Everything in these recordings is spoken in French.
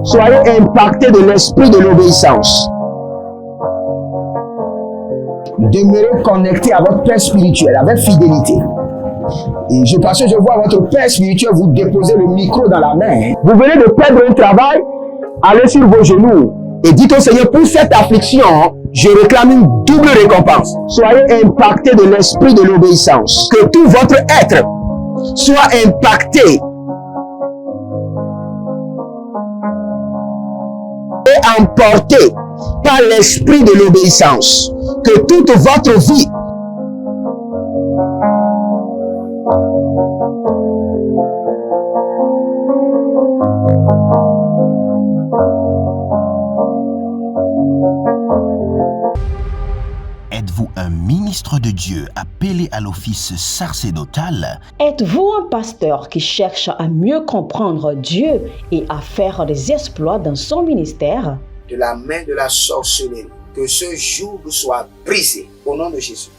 Soyez impactés de l'esprit de l'obéissance. Demeurez connectés à votre Père spirituel avec fidélité. Et parce que je vois votre Père spirituel vous déposer le micro dans la main. Vous venez de perdre un travail, allez sur vos genoux et dites au Seigneur, pour cette affliction, je réclame une double récompense. Soyez impactés de l'esprit de l'obéissance. Que tout votre être soit impacté et emporté par l'esprit de l'obéissance. Que toute votre vie Êtes-vous un ministre de Dieu appelé à l'office sacerdotal? Êtes-vous un pasteur qui cherche à mieux comprendre Dieu et à faire des exploits dans son ministère? De la main de la sorcellerie, que ce joug soit brisé au nom de Jésus.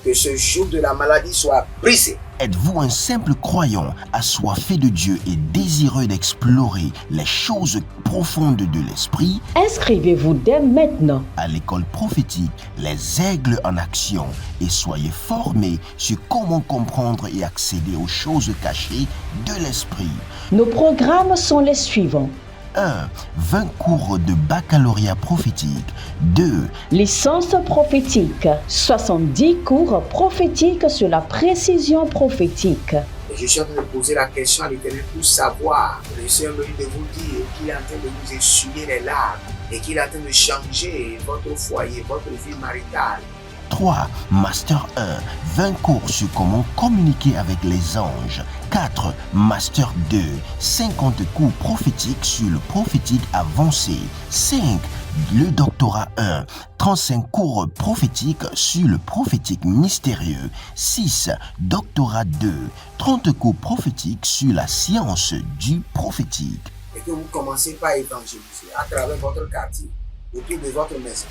Que ce joug de la maladie soit brisé. Êtes-vous un simple croyant assoiffé de Dieu et désireux d'explorer les choses profondes de l'esprit? Inscrivez-vous dès maintenant À l'école prophétique Les Aigles en Action et soyez formés sur comment comprendre et accéder aux choses cachées de l'esprit. Nos programmes sont les suivants. 1. 20 cours de baccalauréat prophétique. 2. Licence prophétique, 70 cours prophétiques sur la précision prophétique. Et je suis en train de poser la question à l'Éternel pour savoir. Le Seigneur me dit de vous dire qu'il est en train de vous essuyer les larmes et qu'il est en train de changer votre foyer, votre vie maritale. 3. Master 1. 20 cours sur comment communiquer avec les anges. 4. Master 2. 50 cours prophétiques sur le prophétique avancé. 5. Le doctorat 1. 35 cours prophétiques sur le prophétique mystérieux. 6. Doctorat 2. 30 cours prophétiques sur la science du prophétique. Et que vous commencez par évangéliser à travers votre quartier, autour de votre maison,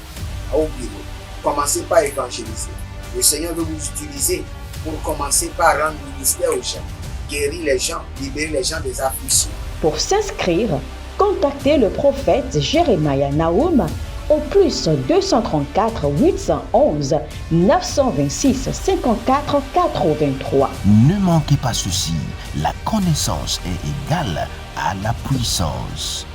au bureau. Commencez par évangéliser. Le Seigneur veut vous utiliser pour commencer par rendre ministère aux gens, guérir les gens, libérer les gens des afflictions. Pour s'inscrire, contactez le prophète Jérémia Nahum au plus 234 811 926 54 83. Ne manquez pas ceci, la connaissance est égale à la puissance.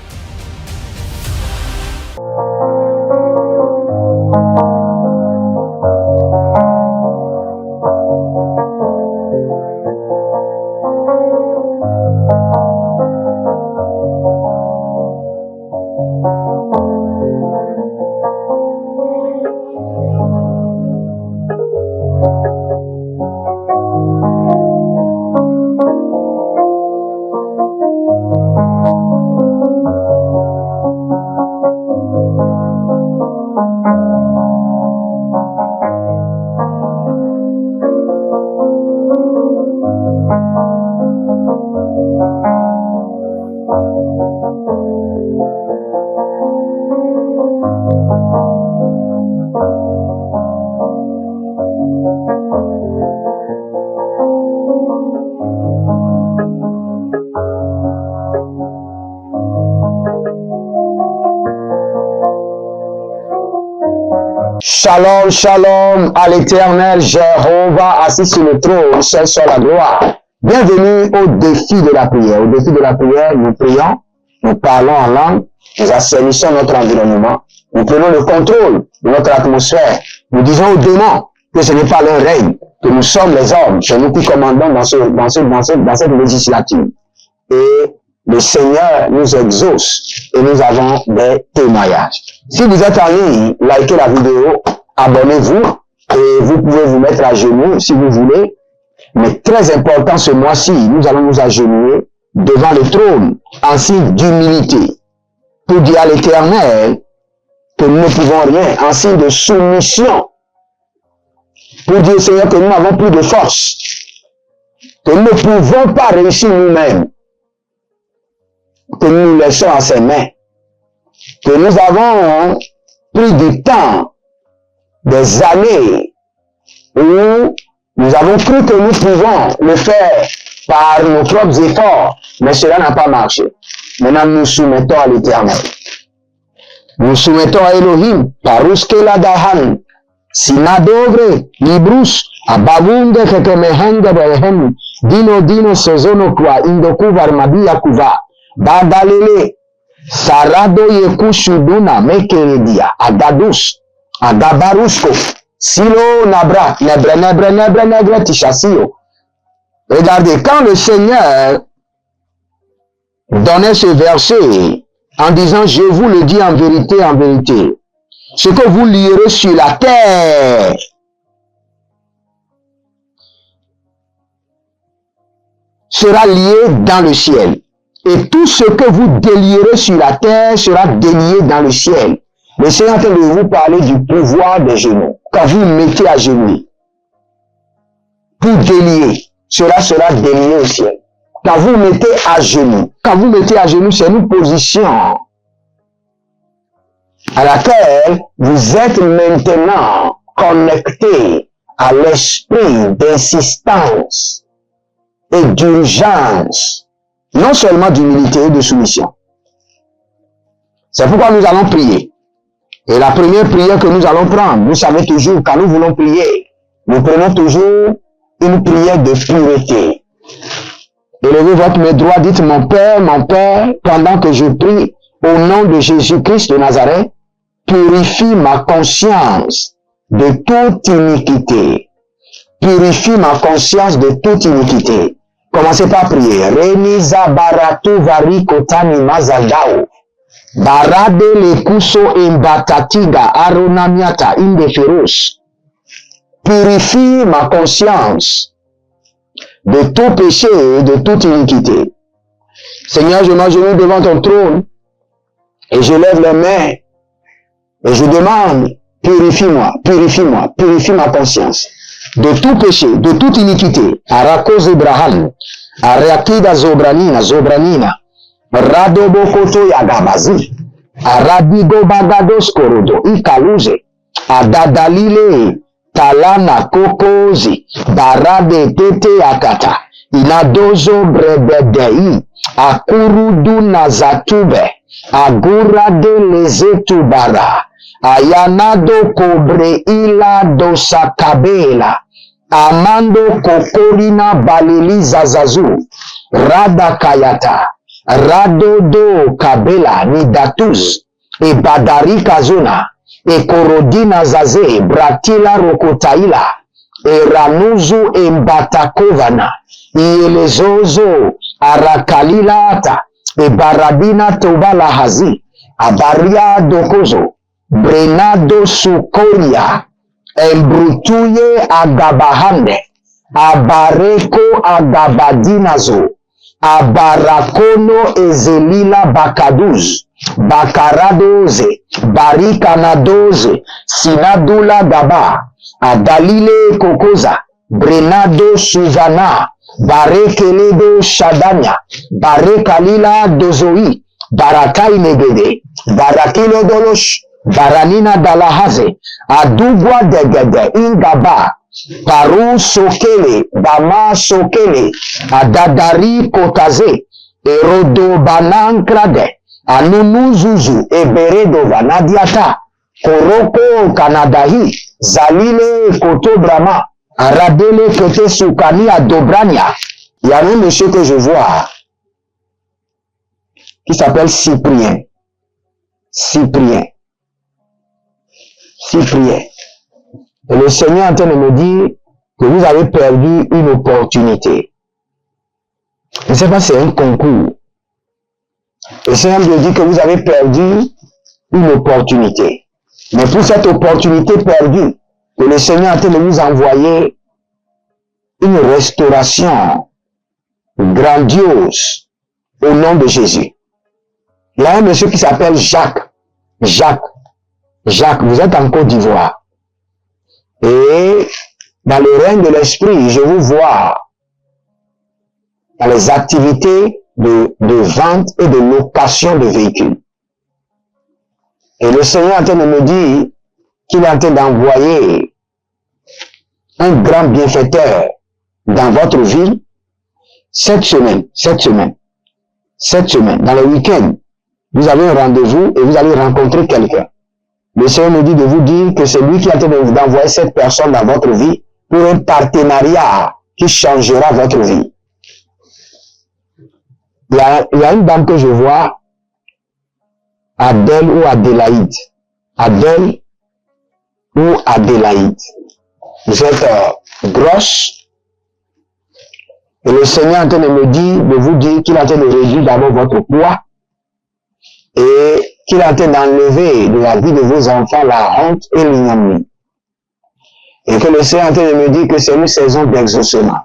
Shalom, shalom à l'Éternel Jéhovah assis sur le trône, seul soit la gloire. Bienvenue au défi de la prière. Au défi de la prière, nous prions, nous parlons en langue, nous assainissons notre environnement, nous prenons le contrôle de notre atmosphère. Nous disons aux démons que ce n'est pas leur règne, que nous sommes les hommes, c'est nous qui commandons dans cette législature. Et le Seigneur nous exauce et nous avons des témoignages. Si vous êtes en ligne, likez la vidéo, abonnez-vous et vous pouvez vous mettre à genoux si vous voulez. Mais très important ce mois-ci, nous allons nous agenouiller devant le trône en signe d'humilité pour dire à l'Éternel que nous ne pouvons rien, en signe de soumission pour dire au Seigneur que nous n'avons plus de force, que nous ne pouvons pas réussir nous-mêmes, que nous nous laissons à ses mains, que nous avons pris du temps, des années, où nous avons cru que nous pouvons le faire par nos propres efforts, mais cela n'a pas marché. Maintenant, nous soumettons à l'Éternel. Nous soumettons à Elohim, paruskela dahan, sinadovre, librus, abavunde kekemehende behem, dino sezono kwa, indoku varmadia kuva, badalele, sarado yekushuduna, mekeredia, agadus, agabarusko, silo nabra, nebre, tishasio. Regardez, quand le Seigneur donnait ce verset, en disant, je vous le dis en vérité, ce que vous lierez sur la terre sera lié dans le ciel. Et tout ce que vous délierez sur la terre sera délié dans le ciel. Le Seigneur est en train de vous parler du pouvoir des genoux. Quand vous mettez à genoux, pour délier, cela sera délié au ciel. Quand vous mettez à genoux, c'est une position à laquelle vous êtes maintenant connecté à l'esprit d'insistance et d'urgence, non seulement d'humilité et de soumission. C'est pourquoi nous allons prier. Et la première prière que nous allons prendre, vous savez toujours, quand nous voulons prier, nous prenons toujours une prière de pureté. Élevez votre main droite, dites mon Père, pendant que je prie au nom de Jésus-Christ de Nazareth, purifie ma conscience de toute iniquité. Purifie ma conscience de toute iniquité. Commencez par prier. Reniza baratu varikotani mazaldao. Barade le kuso imbatatiga aronamiata indeferos. Purifie ma conscience de tout péché et de toute iniquité. Seigneur, je m'agenouille devant ton trône et je lève les mains et je demande, purifie ma conscience de tout péché, de toute iniquité. Arakos Ibrahim, Arakida Zobranina, Radobokoto Yagabazi, Aradigo Bagados Korodo, Ikaluze, Adadalile, Talana Kokozi, Barade Tete Akata, Inadozo Brebedei, Akurudu Nazatube, Agurade Lezetubara, Ayanado Kobre Ila Dosakabela, Amando Kokorina Balili Zazazu, Rada Kayata, Radodo Kabela Nidatuz, e Badari Kazuna, e Korodina Zaze, Bratila Rokotaila, e Ranuzu Embatakovana, e Elezozo, Arakalilata, e Baradina Tobala Hazi, Abaria Dokozo, Brenado Sukoria, Embrutuye Agabahande, Abareko Agabadinazo, Abarakono Ezelila Bakaduz, Bakaradoze, Barikanadoze, Sinadula Gaba, Adalile Kokoza, Brenado Suvana, Barekeledo Shadanya, Barekalila Dozoi, Barakai Negede, Barakilo Dolosh, Baranina Dalahaze, Adugwa Degede, Ingaba, Paru Sokele, Bama Sokele, Adadari Kotaze, Erodo Banankrade, Anunuzuzu, Eberedo Vanadiata, Koroko Kanadahi, Zalile Koto Brahma, Aradele Kote Sukani Adobrania. Il y a un monsieur que je vois qui s'appelle Cyprien. Et le Seigneur est en train de me dire que vous avez perdu une opportunité. Je ne sais pas si c'est un concours. Le Seigneur me dit que vous avez perdu une opportunité. Mais pour cette opportunité perdue, que le Seigneur est en train de nous envoyer une restauration grandiose au nom de Jésus. Il y a un monsieur qui s'appelle Jacques, vous êtes en Côte d'Ivoire. Et dans le règne de l'esprit, je vous vois dans les activités de vente et de location de véhicules. Et le Seigneur est en train de me dire qu'il est en train d'envoyer un grand bienfaiteur dans votre ville. cette semaine, dans le week-end, vous avez un rendez-vous et vous allez rencontrer quelqu'un. Le Seigneur me dit de vous dire que c'est lui qui a d'envoyer cette personne dans votre vie pour un partenariat qui changera votre vie. Il y a une dame que je vois, Adèle ou Adélaïde. Adèle ou Adélaïde. Vous êtes grosse. Et le Seigneur est en train de me dire, de vous dire qu'il est en train de réduire d'abord votre poids et qu'il est en train d'enlever de la vie de vos enfants la honte et l'ignominie. Et que le Seigneur est en train de me dire que c'est une saison d'exaucement.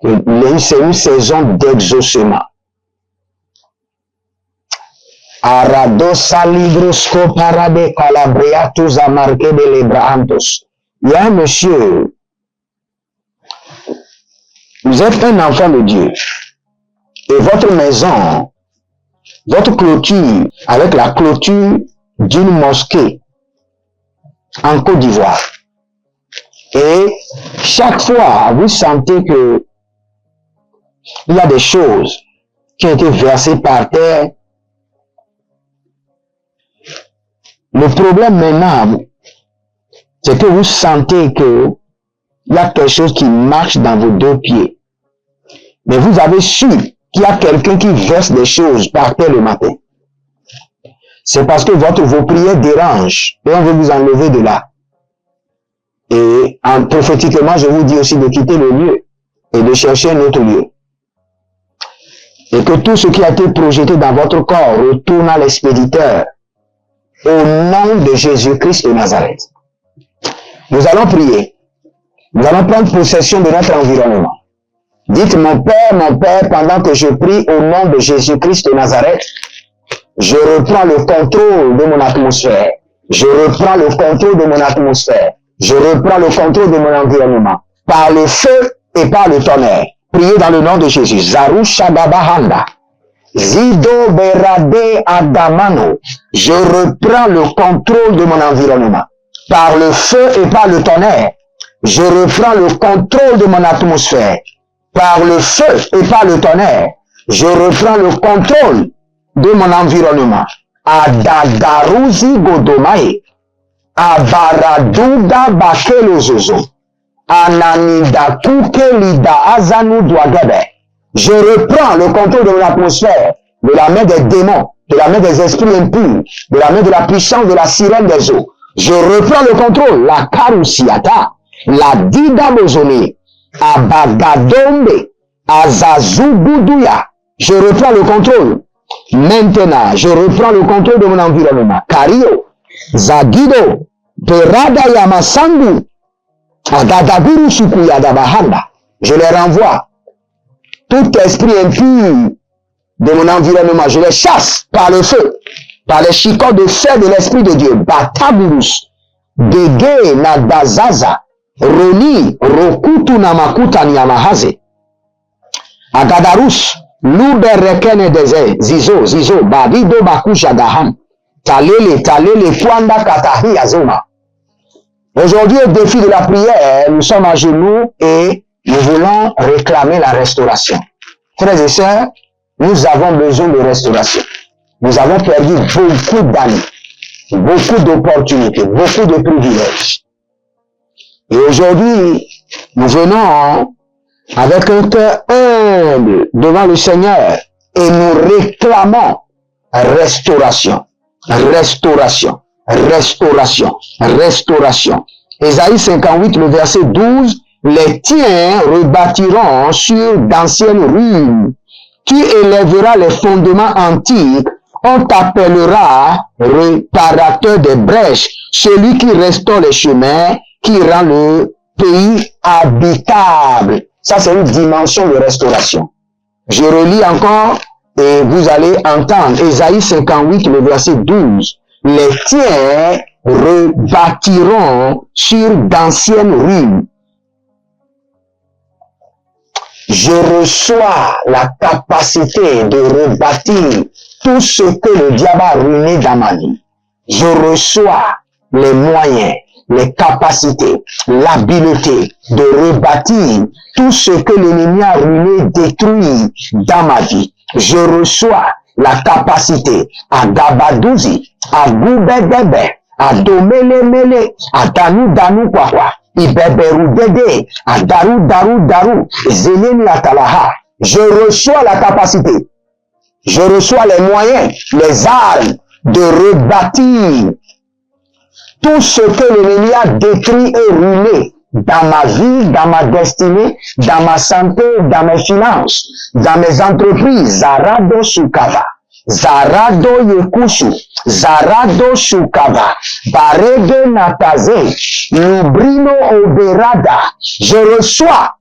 C'est une saison d'exaucement. Aradosa librosco parade calabriatus a marqué de lebrantos. Il y a un monsieur. Vous êtes un enfant de Dieu. Et votre maison, votre clôture, avec la clôture d'une mosquée en Côte d'Ivoire. Et chaque fois, vous sentez que il y a des choses qui ont été versées par terre. Le problème maintenant, c'est que vous sentez que il y a quelque chose qui marche dans vos deux pieds. Mais vous avez su qu'il y a quelqu'un qui verse des choses par terre le matin. C'est parce que vos prières dérangent et on veut vous enlever de là. Et prophétiquement, je vous dis aussi de quitter le lieu et de chercher un autre lieu. Et que tout ce qui a été projeté dans votre corps retourne à l'expéditeur au nom de Jésus-Christ de Nazareth. Nous allons prier. Nous allons prendre possession de notre environnement. Dites, mon Père, pendant que je prie au nom de Jésus-Christ de Nazareth, je reprends le contrôle de mon atmosphère. Je reprends le contrôle de mon atmosphère. Je reprends le contrôle de mon environnement. Par le feu et par le tonnerre. Priez dans le nom de Jésus. Zarusha Babahanda. Zido Berade Adamano. Je reprends le contrôle de mon environnement. Par le feu et par le tonnerre. Je reprends le contrôle de mon atmosphère. Par le feu et par le tonnerre. Je reprends le contrôle de mon environnement. Adagaruzi Godomae. Abaraduda Bakelozozo. Ananida Kukelida Azanu Douagabe. Je reprends le contrôle de mon atmosphère, de la main des démons, de la main des esprits impurs, de la main de la puissance de la sirène des eaux. Je reprends le contrôle, la Karusiata, la Dida Bozone, Abagadombe, Azazubudouya. Je reprends le contrôle. Maintenant, je reprends le contrôle de mon environnement. Kario, Zagido, Perada Yamasandu, Agadaburu Sukuyada Bahanda. Je les renvoie. Tout esprit impur de mon environnement, je les chasse par le feu, par les chicots de feu de l'Esprit de Dieu. Bataburus, Dege Nadazaza, Roni, Rokutu Namakuta Nyamahaze, Agadarus, Luberekene Deze, Zizo, Babido Bakusha Dahan, Talele, Kwanda Katahi Azoma. Aujourd'hui, au défi de la prière, nous sommes à genoux et nous voulons réclamer la restauration. Frères et sœurs, nous avons besoin de restauration. Nous avons perdu beaucoup d'années, beaucoup d'opportunités, beaucoup de privilèges. Et aujourd'hui, nous venons avec un cœur humble devant le Seigneur et nous réclamons restauration, restauration, restauration, restauration. Ésaïe 58, le verset 12, les tiens rebâtiront sur d'anciennes ruines. Tu élèveras les fondements antiques. On t'appellera réparateur des brèches, celui qui restaure les chemins, qui rend le pays habitable. Ça, c'est une dimension de restauration. Je relis encore et vous allez entendre Ésaïe 58, le verset 12. Les tiens rebâtiront sur d'anciennes ruines. Je reçois la capacité de rebâtir tout ce que le diable a ruiné dans ma vie. Je reçois les moyens, les capacités, l'habileté de rebâtir tout ce que l'ennemi a ruiné, détruit dans ma vie. Je reçois la capacité à Gabadouzi, à Goubedebe, à Domelemele, à Danou Kwakwa, Ibeberu Dede, à Darou, Zeleni Atalaha. Je reçois la capacité, je reçois les moyens, les armes de rebâtir tout ce que l'ennemi a détruit et ruiné dans ma vie, dans ma destinée, dans ma santé, dans mes finances, dans mes entreprises. Zarado Sukava, Zarado Yekushu, Zarado Sukava, Barede Nataze, Lubrino Oberada. Je reçois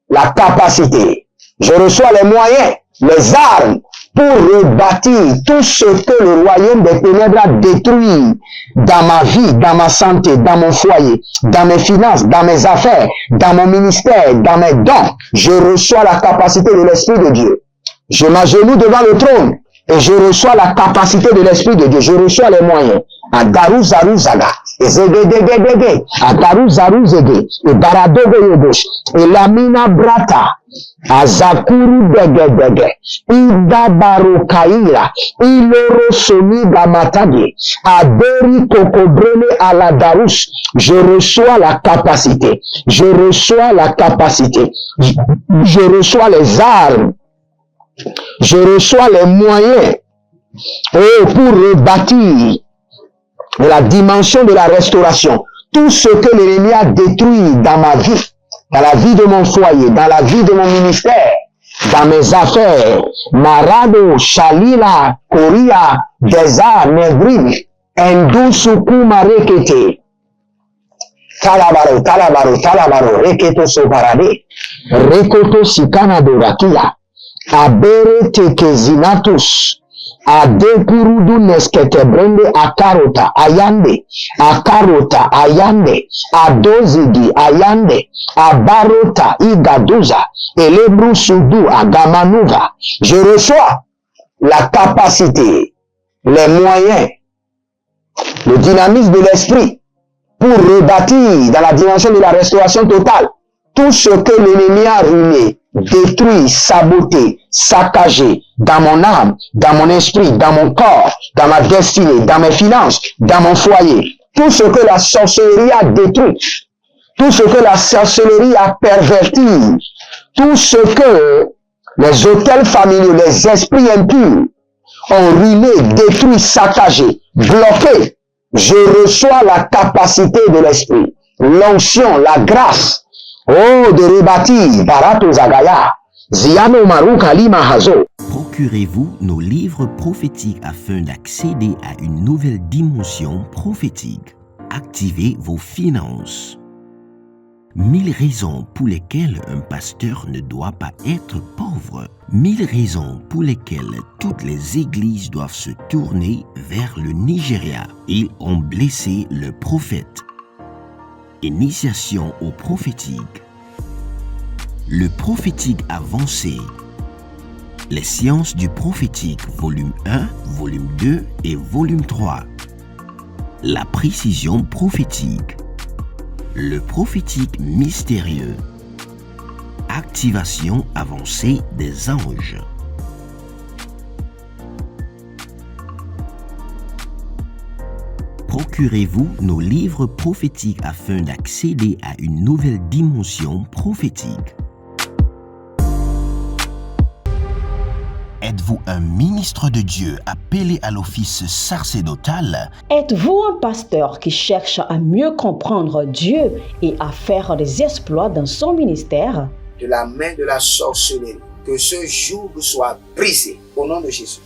la capacité, je reçois les moyens, les armes pour rebâtir tout ce que le royaume des ténèbres a détruit dans ma vie, dans ma santé, dans mon foyer, dans mes finances, dans mes affaires, dans mon ministère, dans mes dons. Je reçois la capacité de l'Esprit de Dieu. Je m'agenouille devant le trône et je reçois la capacité de l'Esprit de Dieu. Je reçois les moyens. À Darou Zarou Zaga, et Zegedegedege, à Darou Zarou Zege, et Baradogo Yobosh, et Lamina Brata, à Zakuru Degedege, Ida Barokaira, Iloro Soni Gamatagi, à Deri Kokobrele à la Darouche. Je reçois la capacité, je reçois la capacité, je reçois les armes, je reçois les moyens, pour rebâtir la dimension de la restauration. Tout ce que l'ennemi a détruit dans ma vie, dans la vie de mon foyer, dans la vie de mon ministère, dans mes affaires, Marado, Shalila, Korea, Deza, Negri, Endu, Suku, Marekete, Talabaro, Reketo Sobarade, Rekoto Sikana de Rakia, Abere Tekezinatus, Adekurudu neskete brende akarota ayande, adozigi ayande, abarota igaduza, elebru sudu agamanuva. Je reçois la capacité, les moyens, le dynamisme de l'esprit pour rebâtir dans la dimension de la restauration totale tout ce que l'ennemi a ruiné, détruit, saboté, saccagé dans mon âme, dans mon esprit, dans mon corps, dans ma destinée, dans mes finances, dans mon foyer. Tout ce que la sorcellerie a détruit, tout ce que la sorcellerie a perverti, tout ce que les autels familiaux, les esprits impurs ont ruiné, détruit, saccagé, bloqué. Je reçois la capacité de l'esprit, l'onction, la grâce, de rebâtir, Barato Zagaya, Ziano Maru Kalima Hazo. Procurez-vous nos livres prophétiques afin d'accéder à une nouvelle dimension prophétique. Activez vos finances. 1000 raisons pour lesquelles un pasteur ne doit pas être pauvre. 1000 raisons pour lesquelles toutes les églises doivent se tourner vers le Nigeria. Ils ont blessé le prophète. Initiation au prophétique. Le prophétique avancé. Les sciences du prophétique, volume 1, volume 2 et volume 3. La précision prophétique. Le prophétique mystérieux. Activation avancée des anges. Procurez-vous nos livres prophétiques afin d'accéder à une nouvelle dimension prophétique. Êtes-vous un ministre de Dieu appelé à l'office sacerdotal? Êtes-vous un pasteur qui cherche à mieux comprendre Dieu et à faire des exploits dans son ministère? De la main de la sorcellerie, que ce joug soit brisé au nom de Jésus.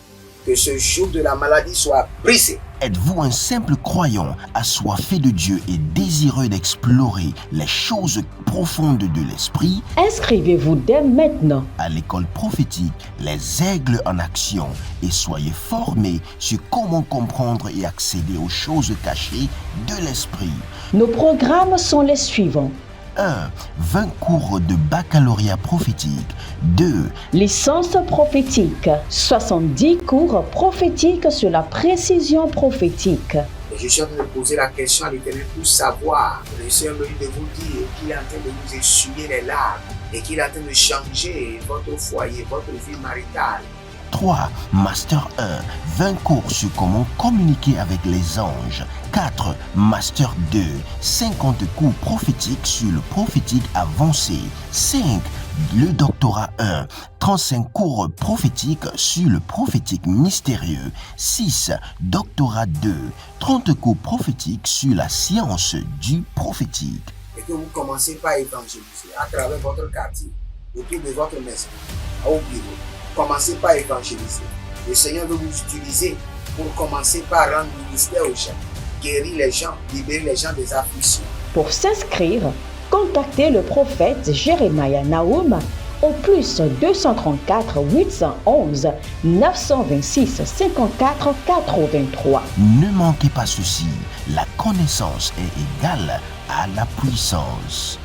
Que ce joug de la maladie soit brisé. Êtes-vous un simple croyant assoiffé de Dieu et désireux d'explorer les choses profondes de l'esprit? Inscrivez-vous dès maintenant À l'école prophétique Les Aigles en Action et soyez formés sur comment comprendre et accéder aux choses cachées de l'esprit. Nos programmes sont les suivants. 1. 20 cours de baccalauréat prophétique. 2. Licence prophétique. 70 cours prophétiques sur la précision prophétique. Les Je suis en train de poser la question à l'Éternel pour savoir. Le Seigneur me dit de vous dire qu'il est en train de vous essuyer les larmes et qu'il est en train de changer votre foyer, votre vie maritale. 3. Master 1. 20 cours sur comment communiquer avec les anges. 4. Master 2. 50 cours prophétiques sur le prophétique avancé. 5. Le doctorat 1. 35 cours prophétiques sur le prophétique mystérieux. 6. Doctorat 2. 30 cours prophétiques sur la science du prophétique. Et que vous commencez par évangéliser à travers votre quartier, autour de votre maison, au bureau. Commencez par évangéliser. Le Seigneur veut vous utiliser pour commencer par rendre ministère aux gens, guérir les gens, libérer les gens des afflictions. Pour s'inscrire, contactez le prophète Jérémia Naoum au plus 234 811 926 54 83. Ne manquez pas ceci, la connaissance est égale à la puissance.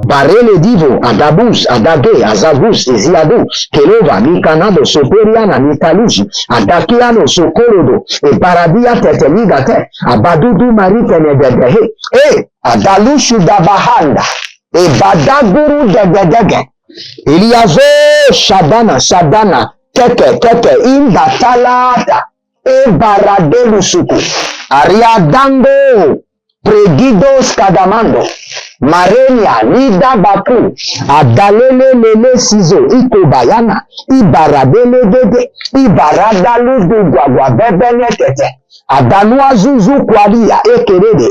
Barele divo, adabus, adage, azavus, eziado, kelova, mikanado, soperiana, mikaluji, adakiano, sokorodo, e paradia teteligate, abadudu maritenededehe, adalushu dabahanda, e badaguru degedege, Eliazo, Shadana, keke, indatalata, e baradelusuku, ariadango, pregidos kadamando, Marenia, Nida Baku, Adalele Lele Sizo, Ikobayana, Ibaradele Dede, Ibaradalu de Guagua Bebene Tete, Adanua Zuzu Kwalia, Ekedede,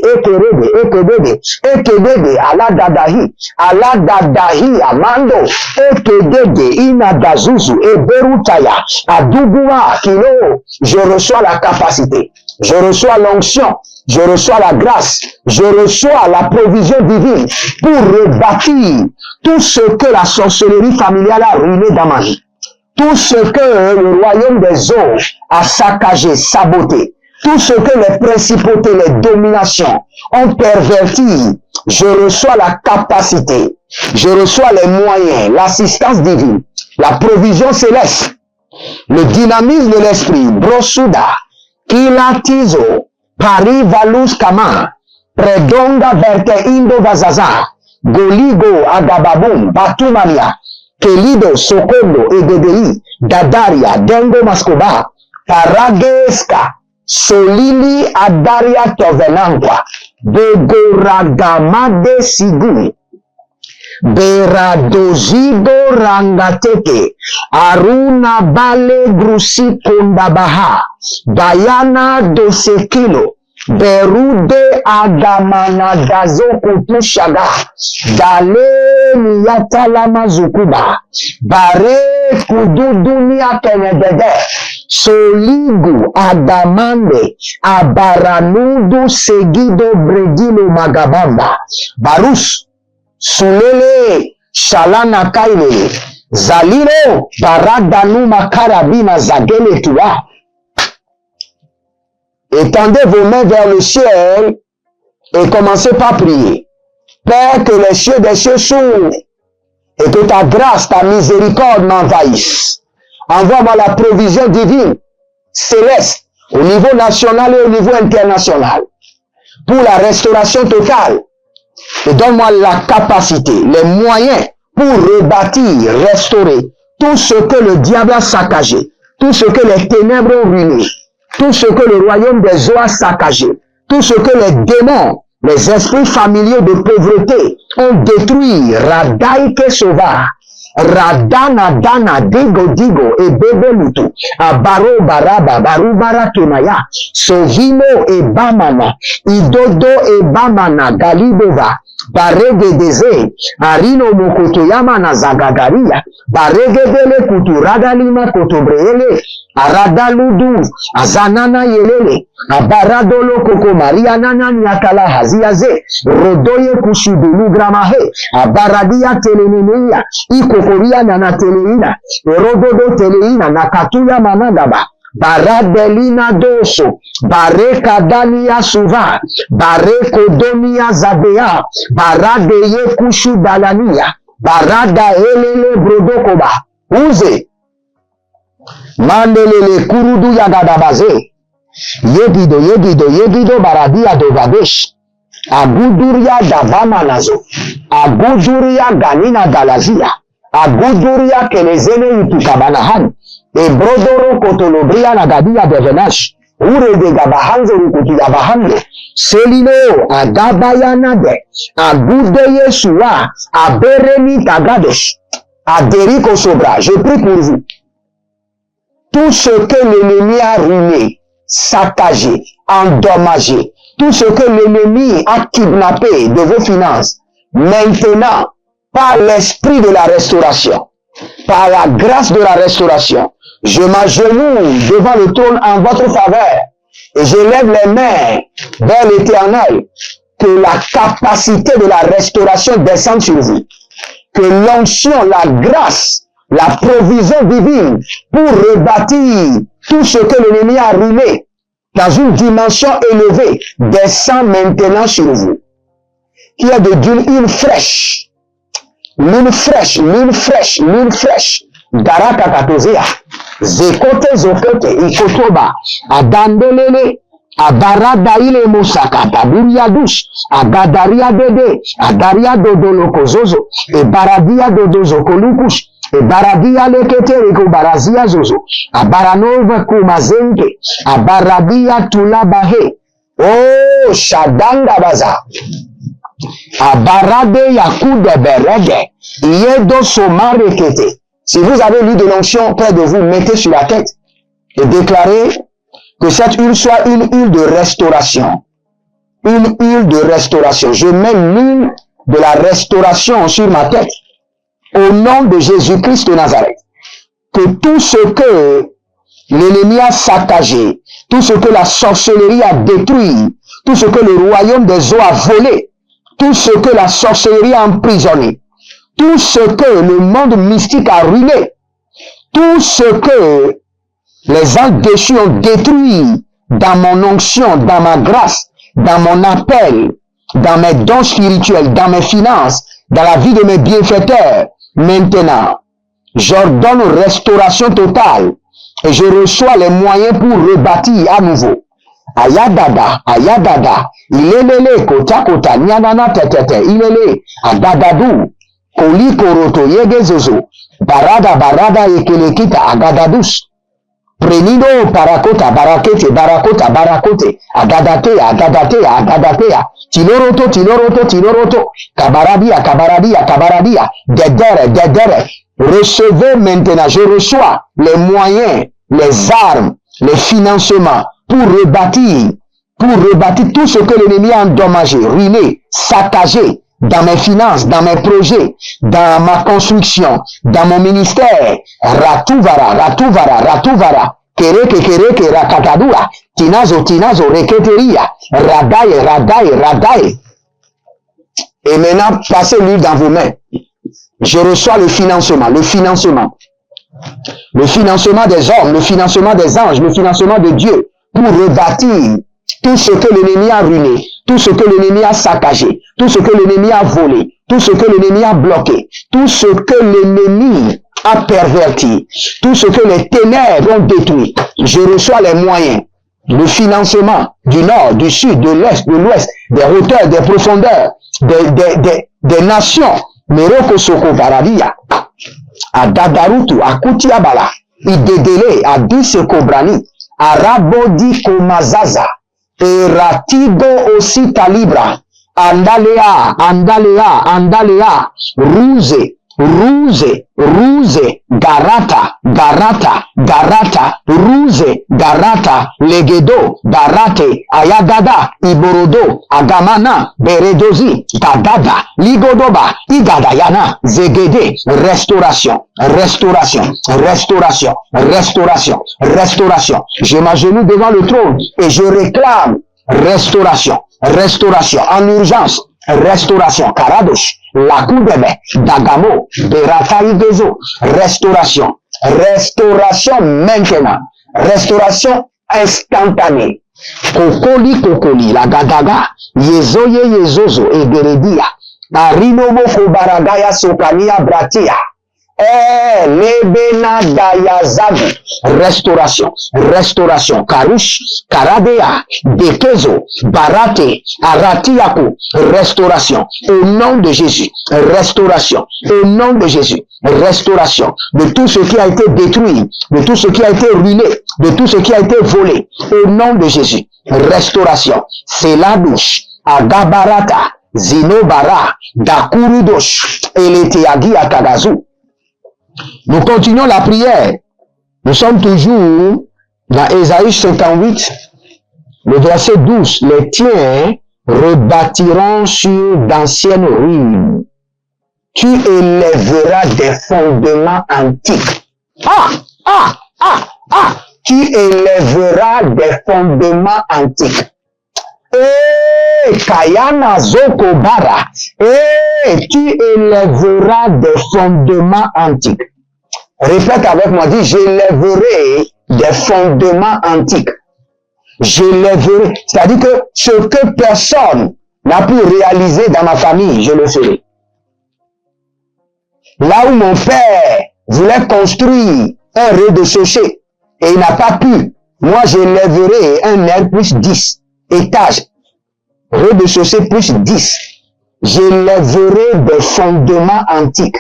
Aladadahi, Amando, Ekedede, Inadazuzu, Eberutaya, Adugua, Kilo, je reçois la capacité, je reçois l'onction, je reçois la grâce, je reçois la provision divine pour rebâtir tout ce que la sorcellerie familiale a ruiné dans ma vie. Tout ce que le royaume des eaux a saccagé, saboté. Tout ce que les principautés, les dominations ont perverti. Je reçois la capacité. Je reçois les moyens, l'assistance divine, la provision céleste, le dynamisme de l'esprit. Brosuda, Kilatizo, Paris Valus Kama, Predonga Verte Indo Vazaza, Goligo Agababum, Batumania, Kelido Sokondo Ededei, Dadaria, Dengo Mascoba, Parageska, Solili Adaria Tovenankwa, Begoragamade Sigu, Beradozido Rangateke, Aruna Bale Grusi Kondabaha, Bayana Dosekilo, Berude Agamana Dazo Kutushaga, Dale Niyatalama Zukuba, Bare Kududunia Kenedede, Soligu Adamande, Abaranudu Seguido Bredilo Magabamba, Barus, Sulele, Shalana Kaile, Zalino, Baradanu Makarabina Zagele Tua. Étendez vos mains vers le ciel et commencez par prier. Père, que les cieux des cieux s'ouvrent et que ta grâce, ta miséricorde m'envahisse. Envoie-moi la provision divine, céleste, au niveau national et au niveau international, pour la restauration totale. Et donne-moi la capacité, les moyens pour rebâtir, restaurer tout ce que le diable a saccagé, tout ce que les ténèbres ont ruiné, tout ce que le royaume des eaux a saccagé, tout ce que les démons, les esprits familiers de pauvreté ont détruit. Radaike Sova, Radana Dana Digo Digo et Bebe Lutu, Abaro Baraba, Barubara Kemaya, Sovimo et Bamana, Idodo et Bamana, Galibova, Barege Deze, Arino Mokotoyama na Zagagaria, Barege Dele Kutu, Radalima Kotobrele, Aradaludu, Azanana Yelele, Abaradolo Koko Maria Nana Nyakala Haziaze, Rodoye Kushudulu Gramahe, Abaradia Telenemia, Ikokoria Nana Teleina, Rododo Teleina, Nakatuya Managaba, Baradelina Doso, Bareka Dania Suva, Bareko Donia Zabea, Baradeye Kushu Dalania, Barada Elele Brodokoba, Uze, Mandelele Kurudu Yagadabaze, Yegido Baradia Dogadesh, Aguduria Dabamanazo, Aguduria Ganina Galazia, Aguduria Kelezene Itukabanahan, e Brodoro Kotolobria Nagadia Devenash, Ure de Gabahanzo Rukutiabahando, Selino, Agabayanade, Agude Yeshua, Abereni Tagadesh, Aderico Sobra, je prie pour vous. Tout ce que l'ennemi a ruiné, saccagé, endommagé, tout ce que l'ennemi a kidnappé de vos finances, maintenant, par l'esprit de la restauration, par la grâce de la restauration, je m'agenouille devant le trône en votre faveur et je lève les mains vers l'Éternel, que la capacité de la restauration descende sur vous, que l'onction, la grâce, la provision divine pour rebâtir tout ce que l'ennemi a ruiné dans une dimension élevée descend maintenant sur vous. Qu'il y a d'une huile fraîche, l'huile fraîche, l'huile fraîche, l'huile fraîche. Garaka katozea, zekote zokote, ikotoba, adandelele, abarada ile musakata, buria dush, agadaria dede, adaria dodoloko zozo, e baradia dodozoko lukush, e baradia lekete reko barazia zozo, abaranova kumazenge, abaradia tulabahe, oh, shadanga baza, abarade yakude berege, yedo somarekete. Si vous avez lu de l'onction près de vous, mettez sur la tête et déclarez que cette huile soit une huile de restauration. Une huile de restauration. Je mets l'huile de la restauration sur ma tête au nom de Jésus-Christ de Nazareth. Que tout ce que l'ennemi a saccagé, tout ce que la sorcellerie a détruit, tout ce que le royaume des eaux a volé, tout ce que la sorcellerie a emprisonné, tout ce que le monde mystique a ruiné, tout ce que les anges déchus ont détruit dans mon onction, dans ma grâce, dans mon appel, dans mes dons spirituels, dans mes finances, dans la vie de mes bienfaiteurs, maintenant, j'ordonne restauration totale et je reçois les moyens pour rebâtir à nouveau. Ayadada, ayadada, ilelele, kota kota, nyanana tetete, ilele, adadadou, Koli koroto yegezozo, barada barada ekelekita agadadus, prenido parakota barakete barakota barakote, agadatea agadatea agadatea, tiloroto tiloroto tiloroto, kabaradia kabaradia kabaradia, dedere dedere. Recevez maintenant, je reçois les moyens, les armes, les financements pour rebâtir tout ce que l'ennemi a endommagé, ruiné, saccagé, dans mes finances, dans mes projets, dans ma construction, dans mon ministère. Ratuvara, ratuvara, ratuvara, kereke, rakatadura, tinazo, reketeria, radaye, radaye, radaye. Et maintenant, passez l'huile dans vos mains. Je reçois le financement, le financement. Le financement des hommes, le financement des anges, le financement de Dieu pour rebâtir tout ce que l'ennemi a ruiné, tout ce que l'ennemi a saccagé, tout ce que l'ennemi a volé, tout ce que l'ennemi a bloqué, tout ce que l'ennemi a perverti, tout ce que les ténèbres ont détruit. Je reçois les moyens, le financement du nord, du sud, de l'est, de l'ouest, des hauteurs, des profondeurs, des nations. Meroko Soko Baradia, à Dadarutu, à Kutiabala, idedele, aduse kobrani, arabodi komazaza, eratigo osita libra, andalea, andalea, andalea, ruze, ruze, ruze, garata, garata, garata, ruze, garata, legedo, barate, ayagada, iborodo, agamana, beredozi, gadada, ligodoba, igadayana, zegede, restauration, restauration, restauration, restauration, restauration. Je m'agenouille devant le trône et je réclame restauration, restauration, en urgence, restauration, Karadosh, Lakoudebe, Dagamo, Berataïgezo, restauration, restauration maintenant, restauration instantanée. Kokoli, la Gadaga, Yezoye Yezozo, Egeredia, Arinomo Kobaragaya Sokania Bratia, Lebena Dayazabu, restauration, restauration, Karush, Karadea, Dekezo, Barate, Aratiaku, restauration, au nom de Jésus, restauration, au nom de Jésus, restauration de tout ce qui a été détruit, de tout ce qui a été ruiné, de tout ce qui a été volé, au nom de Jésus, restauration, c'est la douche, Agabarata, Zinobara, Dakurudosh, Eleteagi Akadazu. Nous continuons la prière. Nous sommes toujours dans Ésaïe 58, le verset 12. Les tiens rebâtiront sur d'anciennes ruines. Tu élèveras des fondements antiques. Tu élèveras des fondements antiques. Kayana Zoko Bara. Tu élèveras des fondements antiques. Répète avec moi, dis, j'élèverai des fondements antiques. J'élèverai, c'est-à-dire que ce que personne n'a pu réaliser dans ma famille, je le ferai. Là où mon père voulait construire un rez-de-chaussée et il n'a pas pu, moi j'élèverai un R plus 10 étages, rez-de-chaussée plus 10. J'élèverai des fondements antiques.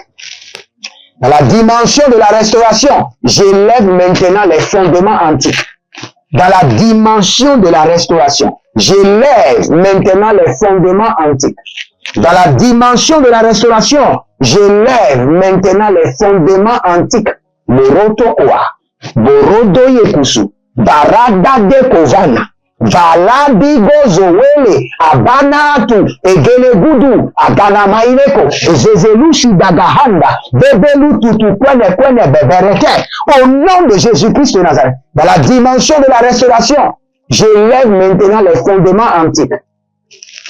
Dans la dimension de la restauration, j'élève maintenant les fondements antiques. Dans la dimension de la restauration, j'élève maintenant les fondements antiques. Dans la dimension de la restauration, j'élève maintenant les fondements antiques. Moroto Oa, Borodo Yekusu, Barada de Kovana, Valadigo Zoele, Abanatu, Egelegudu, Aganamaineko, Zezelushi Dagahanda, Bebelu Tutu Kwene Bebereke, au nom de Jésus-Christ de Nazareth. Dans la dimension de la restauration, j'élève maintenant les fondements antiques.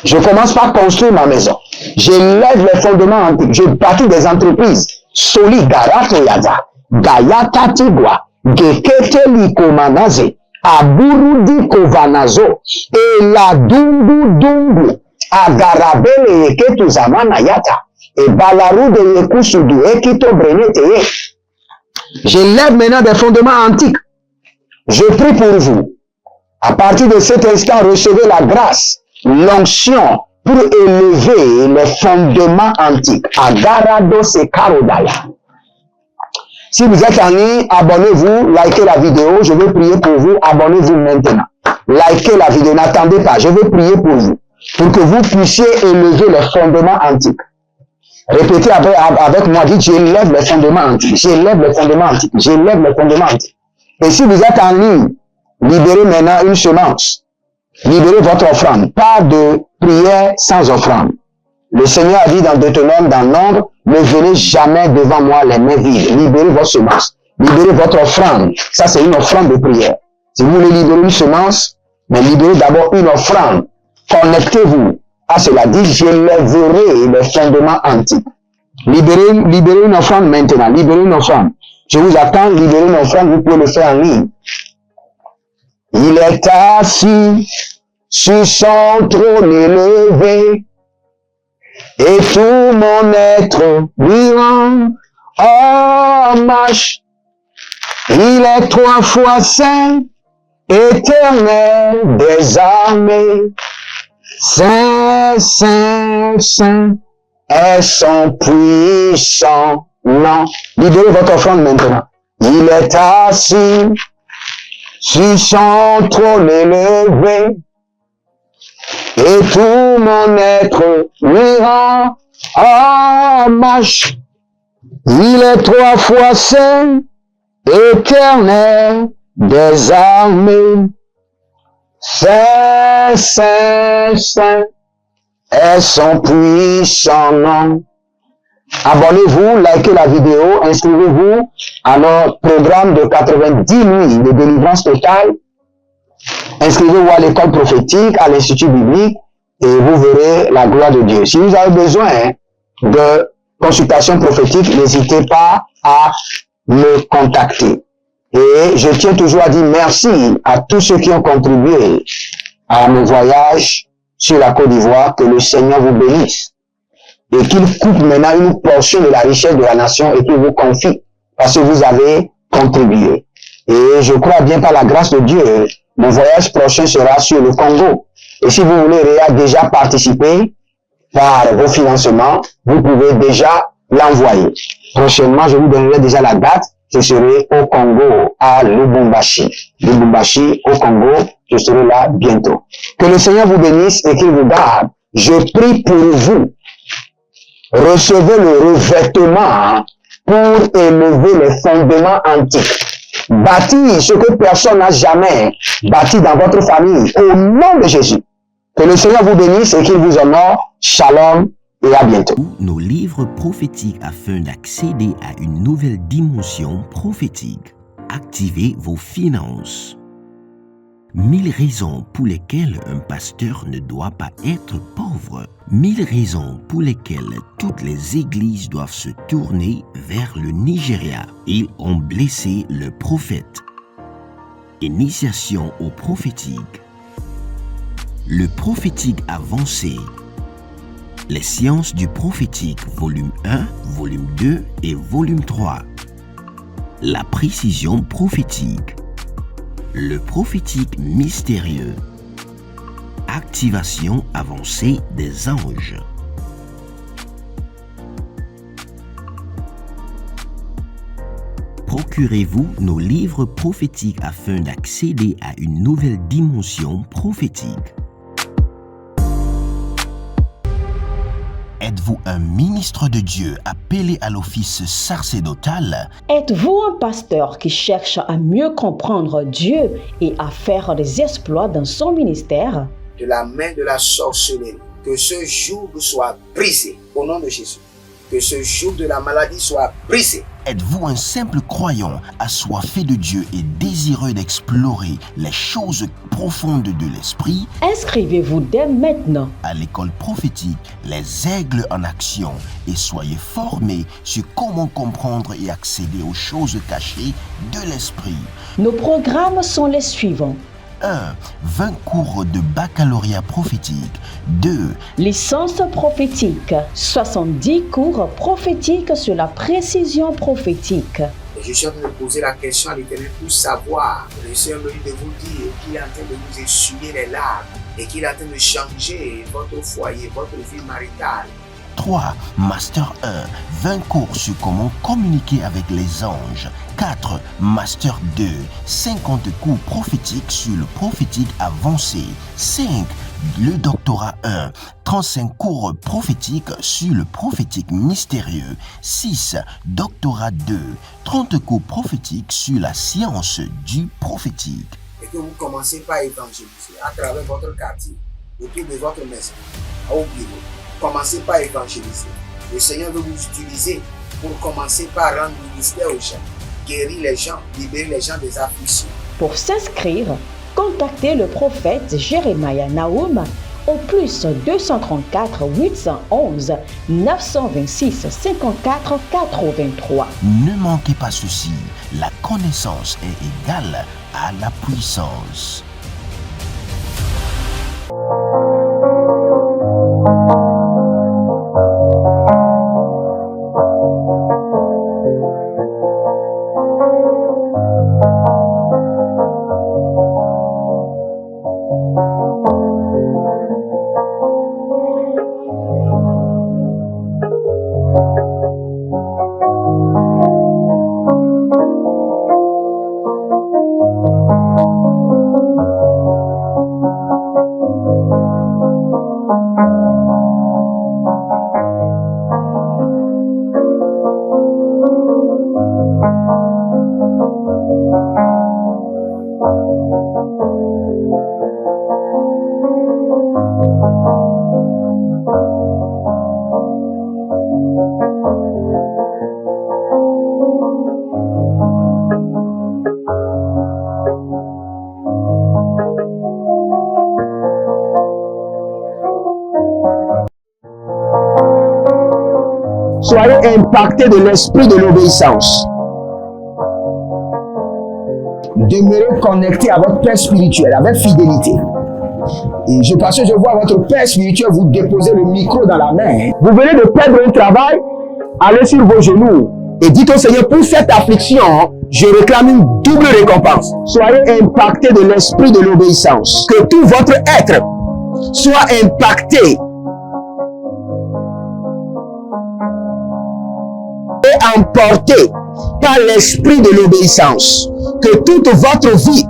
Je commence par construire ma maison. J'élève les fondements antiques. Je bâtis des entreprises solides. Garato Yaza, Gayata Tigwa, Gekete Likomanaze, Aburudi Kovanazo, et la Dungu, Agarabele Yeketu Zamana Yata, et Balaru de Yekusudu, Ekito Brenete. J'élève maintenant des fondements antiques. Je prie pour vous. À partir de cet instant, recevez la grâce, l'onction pour élever les fondements antiques. Agarado se Karodaya. Si vous êtes en ligne, abonnez-vous, likez la vidéo. Je vais prier pour vous. Abonnez-vous maintenant. Likez la vidéo. N'attendez pas. Je vais prier pour vous. Pour que vous puissiez élever les fondements antiques. Répétez avec moi. Dites, j'élève les fondements antiques. J'élève les fondements antiques. J'élève les fondements antiques. Et si vous êtes en ligne, libérez maintenant une semence. Libérez votre offrande. Pas de prière sans offrande. Le Seigneur a dit dans Deutéronome, dans Nombre, ne venez jamais devant moi les mains vides. Libérez votre semence. Libérez votre offrande. Ça, c'est une offrande de prière. Si vous voulez libérer une semence, mais libérez d'abord une offrande. Connectez-vous à cela. Dit, j'élèverai les fondements antiques. Libérez une offrande maintenant. Libérez une offrande. Je vous attends, libérez une offrande. Vous pouvez le faire en ligne. Il est assis sur son trône élevé. Et tout mon être lui rend hommage. Il est 3 fois saint, éternel des armées. Saint, saint, saint est son puissant nom. Libérez votre offrande maintenant. Il est assis sur son trône élevé, et tout mon être lui rend hommage. Il est 3 fois saint, éternel des armées. Saint, saint, saint est son puissant nom. Abonnez-vous, likez la vidéo, inscrivez-vous à notre programme de 90 nuits de délivrance totale. Inscrivez-vous à l'école prophétique, à l'Institut biblique, et vous verrez la gloire de Dieu. Si vous avez besoin de consultation prophétique, n'hésitez pas à me contacter. Et je tiens toujours à dire merci à tous ceux qui ont contribué à mon voyage sur la Côte d'Ivoire. Que le Seigneur vous bénisse. Et qu'il coupe maintenant une portion de la richesse de la nation et qu'il vous confie. Parce que vous avez contribué. Et je crois bien par la grâce de Dieu, mon voyage prochain sera sur le Congo. Et si vous voulez déjà participer par vos financements, vous pouvez déjà l'envoyer. Prochainement, je vous donnerai déjà la date. Je serai au Congo, à Lubumbashi. Lubumbashi, au Congo, je serai là bientôt. Que le Seigneur vous bénisse et qu'il vous garde. Je prie pour vous. Recevez le revêtement pour élever les fondements antiques. Bâtir ce que personne n'a jamais bâti dans votre famille. Au nom de Jésus. Que le Seigneur vous bénisse et qu'il vous honore. Shalom et à bientôt. Nos livres prophétiques afin d'accéder à une nouvelle dimension prophétique. Activez vos finances. 1000 raisons pour lesquelles un pasteur ne doit pas être pauvre. 1000 raisons pour lesquelles toutes les églises doivent se tourner vers le Nigeria. Ils ont blessé le prophète. Initiation au prophétique. Le prophétique avancé. Les sciences du prophétique, volume 1, volume 2 et volume 3. La précision prophétique. Le prophétique mystérieux. Activation avancée des anges. Procurez-vous nos livres prophétiques afin d'accéder à une nouvelle dimension prophétique. Êtes-vous un ministre de Dieu appelé à l'office sacerdotal? Êtes-vous un pasteur qui cherche à mieux comprendre Dieu et à faire des exploits dans son ministère? De la main de la sorcellerie, que ce joug soit brisé au nom de Jésus. Que ce joug de la maladie soit brisé. Êtes-vous un simple croyant assoiffé de Dieu et désireux d'explorer les choses profondes de l'esprit? Inscrivez-vous dès maintenant À l'école prophétique, les aigles en action, et soyez formés sur comment comprendre et accéder aux choses cachées de l'esprit. Nos programmes sont les suivants. 1. 20 cours de baccalauréat prophétique. 2. Licence prophétique. 70 cours prophétiques sur la précision prophétique. Et je suis en train de poser la question à l'Éternel pour savoir. Le Seigneur me dit de vous dire qu'il est en train de vous essuyer les larmes et qu'il est en train de changer votre foyer, votre vie maritale. 3. Master 1. 20 cours sur comment communiquer avec les anges. 4. Master 2. 50 cours prophétiques sur le prophétique avancé. 5. Le doctorat 1. 35 cours prophétiques sur le prophétique mystérieux. 6. Doctorat 2. 30 cours prophétiques sur la science du prophétique. Et que vous commencez par évangéliser à travers votre quartier, autour de votre maison, au bureau. Commencez par évangéliser. Le Seigneur veut vous utiliser pour commencer par rendre ministère aux gens, guérir les gens, libérer les gens des afflictions. Pour s'inscrire, contactez le prophète Jérémia Naoum au plus 234 811 926 54 83. Ne manquez pas ceci, la connaissance est égale à la puissance. Soyez impactés de l'esprit de l'obéissance. Demeurez connectés à votre Père spirituel avec fidélité. Et parce que je vois votre Père spirituel vous déposer le micro dans la main. Vous venez de perdre un travail, allez sur vos genoux et dites au Seigneur, pour cette affliction, je réclame une double récompense. Soyez impactés de l'esprit de l'obéissance. Que tout votre être soit impacté et emporté par l'esprit de l'obéissance. Que toute votre vie